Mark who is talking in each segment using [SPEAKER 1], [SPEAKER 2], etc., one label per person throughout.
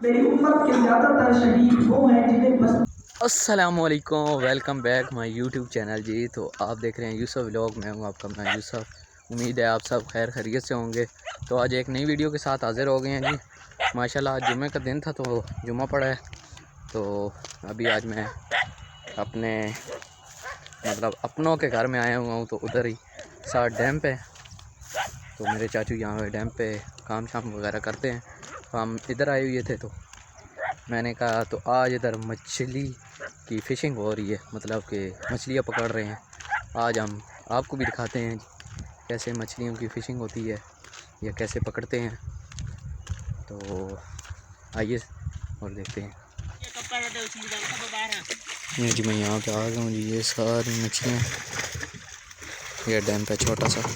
[SPEAKER 1] मेरी उम्मत के ज़्यादातर शहीद वो हैं जिन्हें बस।
[SPEAKER 2] अस्सलामुअलैकुम, welcome back my YouTube channel जी। तो आप देख रहे हैं यूसुफ व्लॉग। मैं हूं आपका अपना यूसुफ। उम्मीद है आप सब खैर खैरियत से होंगे। तो आज एक नई वीडियो के साथ हाज़िर हो गए हैं जी। माशाल्लाह आज जुम्मे का दिन था तो जुम्मा पड़ा है। तो अभी आज मैं अपने अपनों के घर में आया हुआ हूँ। तो उधर ही साथ डैम पे, तो मेरे चाचू यहाँ पे डैम पे काम शाम वगैरह करते हैं। तो हम इधर आए हुए थे, तो मैंने कहा तो आज इधर मछली की फ़िशिंग हो रही है, मतलब कि मछलियाँ पकड़ रहे हैं। आज हम आपको भी दिखाते हैं कैसे मछलियों की फ़िशिंग होती है या कैसे पकड़ते हैं। तो आइए और देखते हैं। ये जी मैं यहाँ पे आ गया हूँ जी। ये सारी मछलियाँ, ये डैम पे छोटा सा,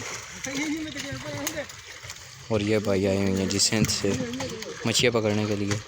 [SPEAKER 2] और ये भाई आए हुए हैं जी सिंध से मछलियाँ पकड़ने के लिए।